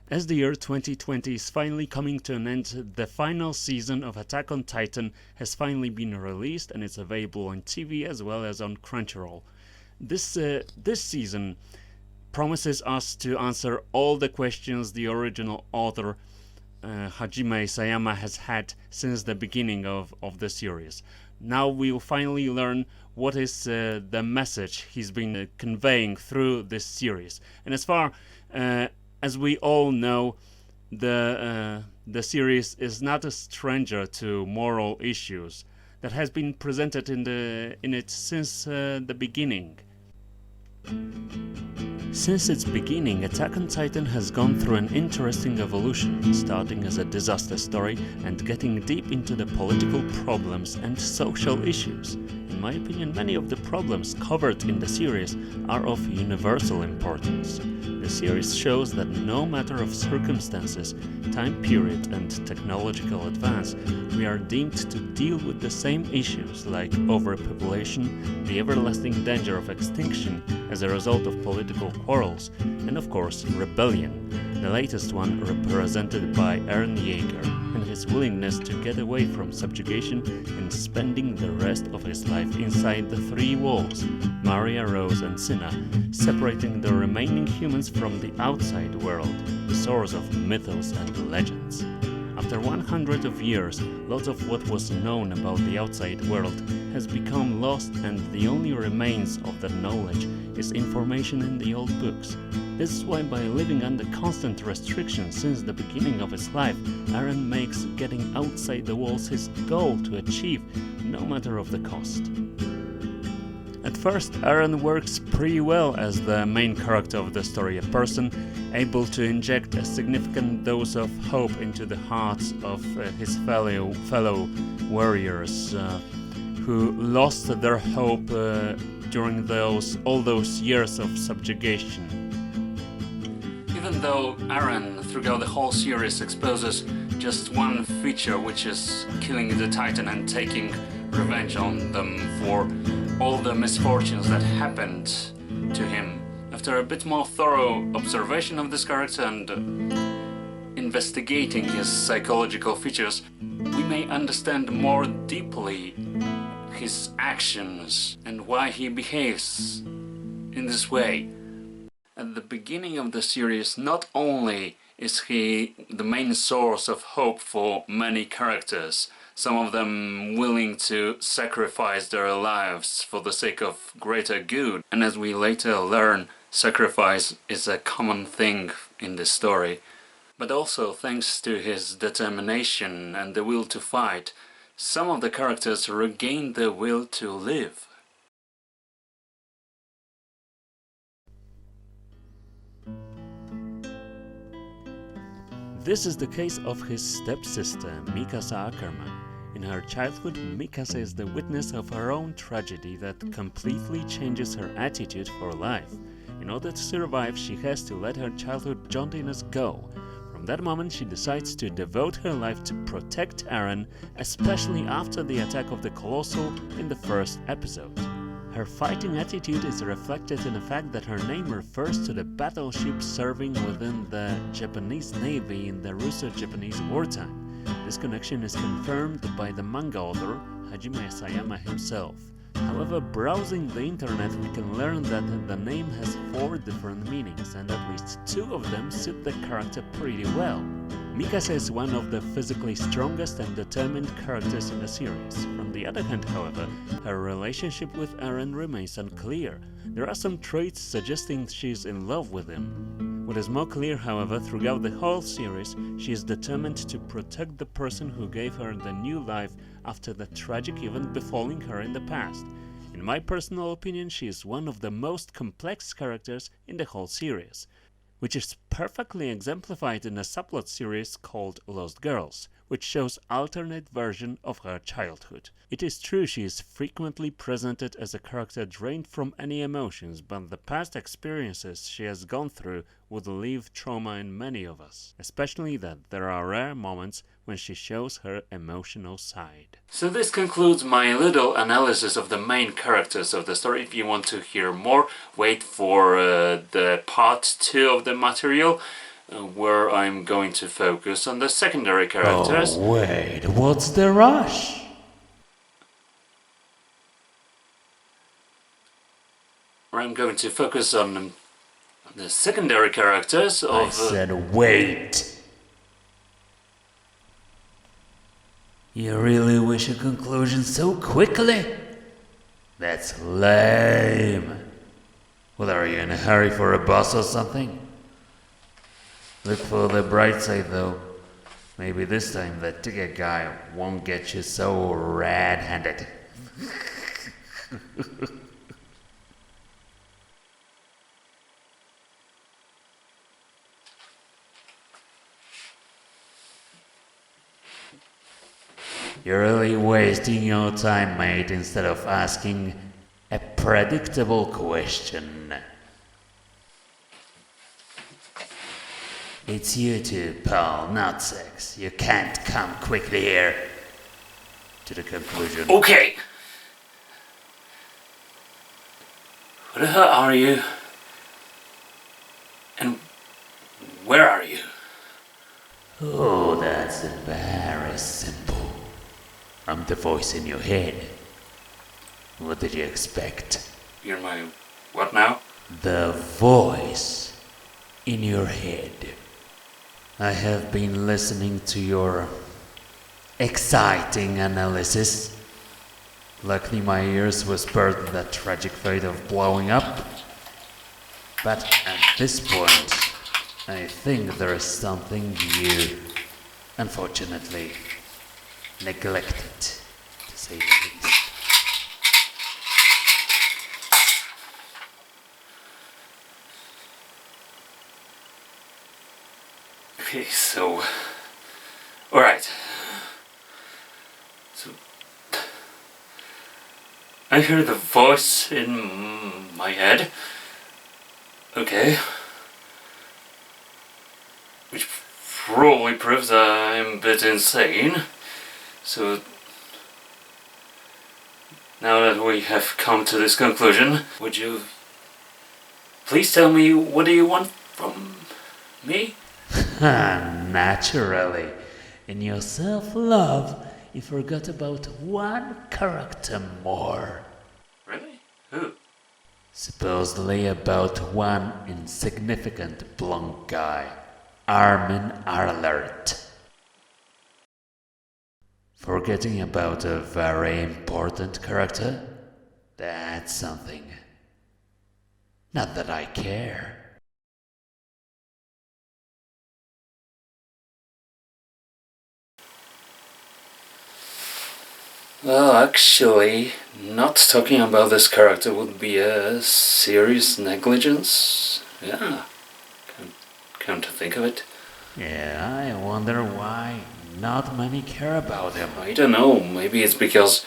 As the year 2020 is finally coming to an end, the final season of Attack on Titan has finally been released and it's available on TV as well as on Crunchyroll. This season promises us to answer all the questions the original author Hajime Isayama has had since the beginning of the series. Now we'll finally learn what is the message he's been conveying through this series. And as far as we all know, the series is not a stranger to moral issues that has been presented in it since the beginning. Since its beginning, Attack on Titan has gone through an interesting evolution, starting as a disaster story and getting deep into the political problems and social issues. In my opinion, many of the problems covered in the series are of universal importance. The series shows that no matter of circumstances, time period and technological advance, we are deemed to deal with the same issues like overpopulation, the everlasting danger of extinction as a result of political quarrels, and of course rebellion, the latest one represented by Eren Yeager and his willingness to get away from subjugation and spending the rest of his life inside the three walls, Maria, Rose and Cinna, separating the remaining humans from the outside world, the source of mythos and legends. After 100 of years, lots of what was known about the outside world has become lost, and the only remains of that knowledge is information in the old books. This is why, by living under constant restriction since the beginning of his life, Eren makes getting outside the walls his goal to achieve, no matter of the cost. At first, Eren works pretty well as the main character of the story, a person able to inject a significant dose of hope into the hearts of his fellow warriors who lost their hope during all those years of subjugation. Even though Eren, throughout the whole series, exposes just one feature, which is killing the Titan and taking revenge on them for all the misfortunes that happened to him. After a bit more thorough observation of this character and investigating his psychological features, we may understand more deeply his actions and why he behaves in this way. At the beginning of the series, not only is he the main source of hope for many characters, some of them willing to sacrifice their lives for the sake of greater good, and as we later learn, sacrifice is a common thing in this story. But also, thanks to his determination and the will to fight, some of the characters regain the will to live. This is the case of his stepsister, Mikasa Ackerman. In her childhood, Mikasa is the witness of her own tragedy that completely changes her attitude for life. In order to survive, she has to let her childhood jauntiness go. From that moment, she decides to devote her life to protect Eren, especially after the attack of the Colossal in the first episode. Her fighting attitude is reflected in the fact that her name refers to the battleship serving within the Japanese Navy in the Russo-Japanese wartime. This connection is confirmed by the manga author Hajime Isayama himself. However, browsing the internet, we can learn that the name has 4 different meanings, and at least 2 of them suit the character pretty well. Mikasa is one of the physically strongest and determined characters in the series. From the other hand, however, her relationship with Eren remains unclear. There are some traits suggesting she is in love with him. What is more clear, however, throughout the whole series, she is determined to protect the person who gave her the new life after the tragic event befalling her in the past. In my personal opinion, she is one of the most complex characters in the whole series, which is perfectly exemplified in a subplot series called Lost Girls, which shows alternate version of her childhood. It is true she is frequently presented as a character drained from any emotions, but the past experiences she has gone through would leave trauma in many of us, especially that there are rare moments when she shows her emotional side. So this concludes my little analysis of the main characters of the story. If you want to hear more, wait for the part 2 of the material, where I'm going to focus on the secondary characters. Oh, wait, what's the rush? Where I'm going to focus on the secondary characters of... I said wait. You really wish a conclusion so quickly? That's lame. Well, are you in a hurry for a bus or something? Look for the bright side though. Maybe this time the ticket guy won't get you so red-handed. You're really wasting your time, mate, instead of asking a predictable question. It's you two, pal, not sex. You can't come quickly here to the conclusion. Okay! Who the hell are you? And where are you? Oh, that's very simple. I'm the voice in your head. What did you expect? You're my... what now? The voice in your head. I have been listening to your exciting analysis. Luckily my ears were spared the tragic fate of blowing up. But at this point, I think there is something you, unfortunately, neglected, to say the least. Okay, so... Alright. So... I hear the voice in my head. Okay. Which probably proves I'm a bit insane. So... Now that we have come to this conclusion, would you please tell me what do you want from me? Naturally. In your self-love, you forgot about one character more. Really? Who? Supposedly about one insignificant blonde guy. Armin Arlert. Forgetting about a very important character? That's something. Not that I care. Well, actually, not talking about this character would be a serious negligence. Yeah, come to think of it. Yeah, I wonder why not many care about him. I don't know, maybe it's because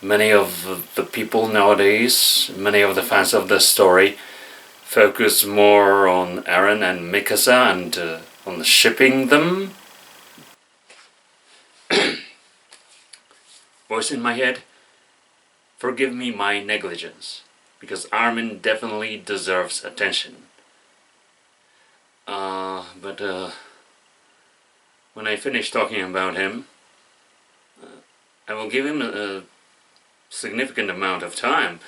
many of the people nowadays, many of the fans of the story, focus more on Eren and Mikasa and on shipping them. Voice in my head, forgive me my negligence, because Armin definitely deserves attention. But when I finish talking about him, I will give him a significant amount of time.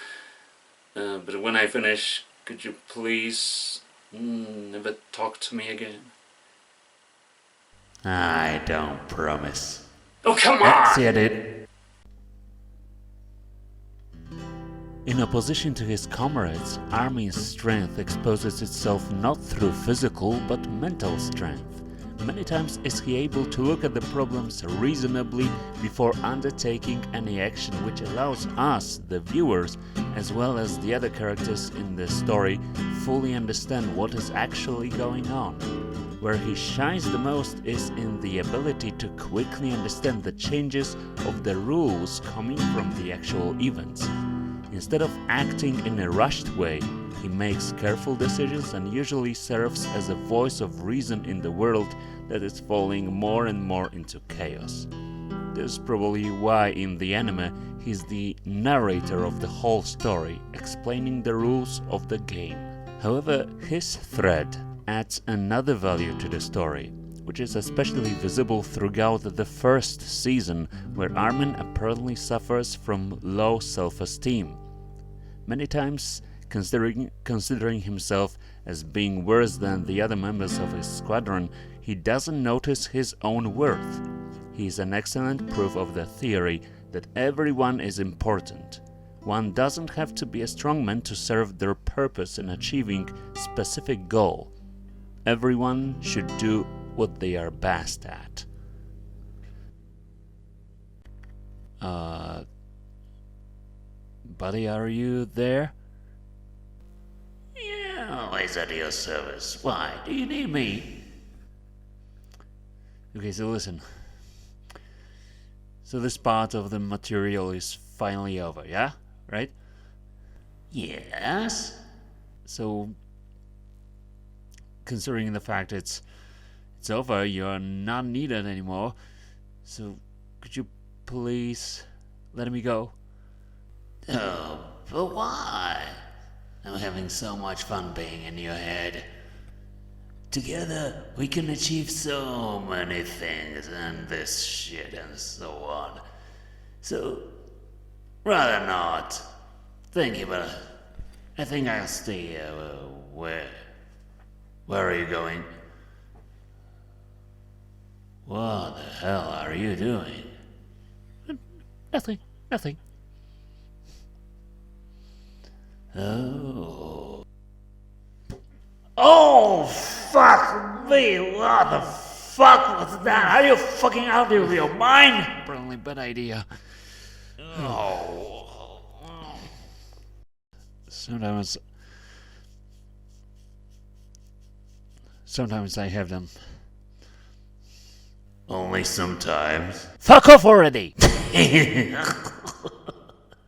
But when I finish, could you please never talk to me again? I don't promise. Oh, come That's on! it, dude. In opposition to his comrades, Armin's strength exposes itself not through physical but mental strength. Many times is he able to look at the problems reasonably before undertaking any action, which allows us, the viewers, as well as the other characters in the story, fully understand what is actually going on. Where he shines the most is in the ability to quickly understand the changes of the rules coming from the actual events. Instead of acting in a rushed way, he makes careful decisions and usually serves as a voice of reason in the world that is falling more and more into chaos. This is probably why in the anime he's the narrator of the whole story, explaining the rules of the game. However, his thread adds another value to the story, which is especially visible throughout the first season, where Armin apparently suffers from low self-esteem. Many times, considering himself as being worse than the other members of his squadron, he doesn't notice his own worth. He is an excellent proof of the theory that everyone is important. One doesn't have to be a strongman to serve their purpose in achieving a specific goal. Everyone should do what they are best at. Buddy, are you there? Yeah, always at your service. Why, do you need me? Okay, so listen. So this part of the material is finally over, yeah? Right? Yes? So, considering the fact it's over, you're not needed anymore. So, could you please let me go? Oh, but why? I'm having so much fun being in your head. Together, we can achieve so many things and this shit and so on. So, rather not. Thank you, but I think I'll stay here. Where are you going? What the hell are you doing? Nothing. Oh, fuck me! What the fuck was that? Are you fucking out of your mind? Probably bad idea. Oh. Sometimes I have them. Only sometimes. Fuck off already!